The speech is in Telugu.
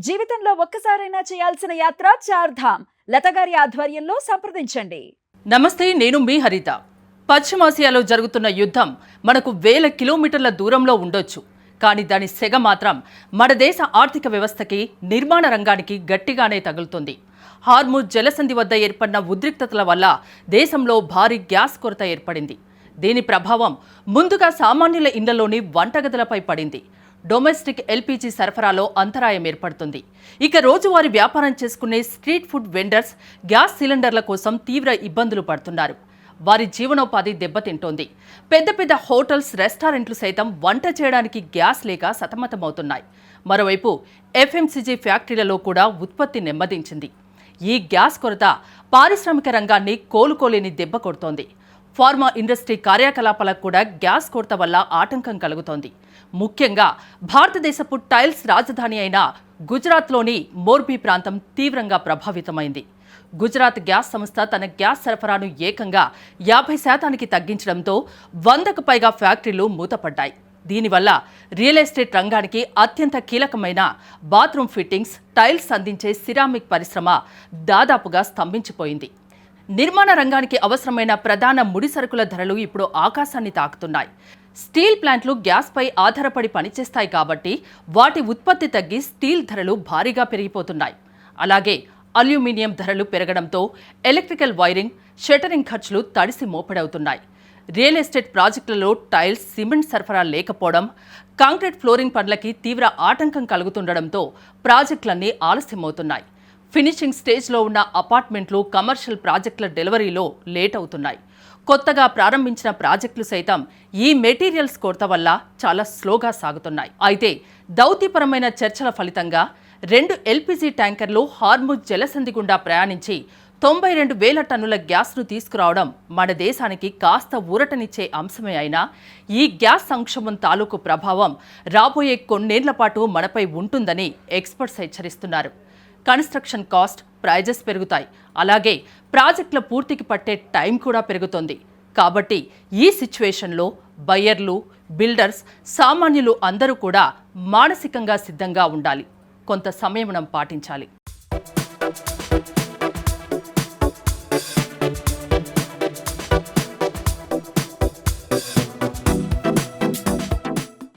జీవితంలో ఒక్కసారైనా చేయాల్సిన యాత్ర చార్ధామ్. లతగారి ఆధ్వర్యంలో సంప్రదించండి. నమస్తే, నేను మీ హరిత. పశ్చిమాసియాలో జరుగుతున్న యుద్ధం మనకు వేల కిలోమీటర్ల దూరంలో ఉండొచ్చు. కానీ దాని సెగ మాత్రం మన దేశ ఆర్థిక వ్యవస్థకి, నిర్మాణ రంగానికి గట్టిగానే తగులుతుంది. హార్ముజ్ జలసంధి వద్ద ఏర్పడిన ఉద్రిక్తతల వల్ల దేశంలో భారీ గ్యాస్ కొరత ఏర్పడింది. దీని ప్రభావం ముందుగా సామాన్యుల ఇళ్లలోని వంటగదులపై పడింది. డొమెస్టిక్ ఎల్పీజీ సరఫరాలో అంతరాయం ఏర్పడుతుంది. ఇక రోజువారీ వ్యాపారం చేసుకునే స్ట్రీట్ ఫుడ్ వెండర్స్ గ్యాస్ సిలిండర్ల కోసం తీవ్ర ఇబ్బందులు పడుతున్నారు. వారి జీవనోపాధి దెబ్బతింటోంది. పెద్ద పెద్ద హోటల్స్, రెస్టారెంట్లు సైతం వంట చేయడానికి గ్యాస్ లేక సతమతమవుతున్నాయి. మరోవైపు ఎఫ్ఎంసీజీ ఫ్యాక్టరీలలో కూడా ఉత్పత్తి నెమ్మదించింది. ఈ గ్యాస్ కొరత పారిశ్రామిక రంగాన్ని కోలుకోలేని దెబ్బ కొడుతోంది. ఫార్మా ఇండస్ట్రీ కార్యకలాపాలకు కూడా గ్యాస్ కొరత వల్ల ఆటంకం కలుగుతోంది. ముఖ్యంగా భారతదేశపు టైల్స్ రాజధాని అయిన గుజరాత్లోని మోర్బీ ప్రాంతం తీవ్రంగా ప్రభావితమైంది. గుజరాత్ గ్యాస్ సంస్థ తన గ్యాస్ సరఫరాను ఏకంగా 50% తగ్గించడంతో 100కు పైగా ఫ్యాక్టరీలు మూతపడ్డాయి. దీనివల్ల రియల్ ఎస్టేట్ రంగానికి అత్యంత కీలకమైన బాత్రూమ్ ఫిట్టింగ్స్, టైల్స్ అందించే సిరామిక్ పరిశ్రమ దాదాపుగా స్తంభించిపోయింది. నిర్మాణ రంగానికి అవసరమైన ప్రధాన ముడి సరుకుల ధరలు ఇప్పుడు ఆకాశాన్ని తాకుతున్నాయి. స్టీల్ ప్లాంట్లు గ్యాస్పై ఆధారపడి పనిచేస్తాయి కాబట్టి వాటి ఉత్పత్తి తగ్గి స్టీల్ ధరలు భారీగా పెరిగిపోతున్నాయి. అలాగే అల్యూమినియం ధరలు పెరగడంతో ఎలక్ట్రికల్ వైరింగ్, షట్టరింగ్ ఖర్చులు తడిసి మోపెడవుతున్నాయి. రియల్ ఎస్టేట్ ప్రాజెక్టులలో టైల్స్, సిమెంట్ సరఫరా లేకపోవడం, కాంక్రీట్ ఫ్లోరింగ్ పనులకి తీవ్ర ఆటంకం కలుగుతుండడంతో ప్రాజెక్టులన్నీ ఆలస్యమవుతున్నాయి. ఫినిషింగ్ స్టేజ్లో ఉన్న అపార్ట్మెంట్లు, కమర్షియల్ ప్రాజెక్టుల డెలివరీలో లేట్ అవుతున్నాయి. కొత్తగా ప్రారంభించిన ప్రాజెక్టులు సైతం ఈ మెటీరియల్స్ కొరత వల్ల చాలా స్లోగా సాగుతున్నాయి. అయితే దౌత్యపరమైన చర్చల ఫలితంగా 2 ఎల్పీజీ ట్యాంకర్లు హార్ముజ్ జలసంధి గుండా ప్రయాణించి 92,000 టన్నుల గ్యాస్ను తీసుకురావడం మన దేశానికి కాస్త ఊరటనిచ్చే అంశమే అయినా ఈ గ్యాస్ సంక్షోభం తాలూకు ప్రభావం రాబోయే కొన్నేళ్ల పాటు మనపై ఉంటుందని ఎక్స్పర్ట్స్ హెచ్చరిస్తున్నారు. కన్స్ట్రక్షన్ కాస్ట్, ప్రైజెస్ పెరుగుతాయి. అలాగే ప్రాజెక్టుల పూర్తికి పట్టే టైం కూడా పెరుగుతుంది. కాబట్టి ఈ సిచ్యువేషన్లో బయ్యర్లు, బిల్డర్స్, సామాన్యులు అందరూ కూడా మానసికంగా సిద్ధంగా ఉండాలి. కొంత సంయమనం పాటించాలి.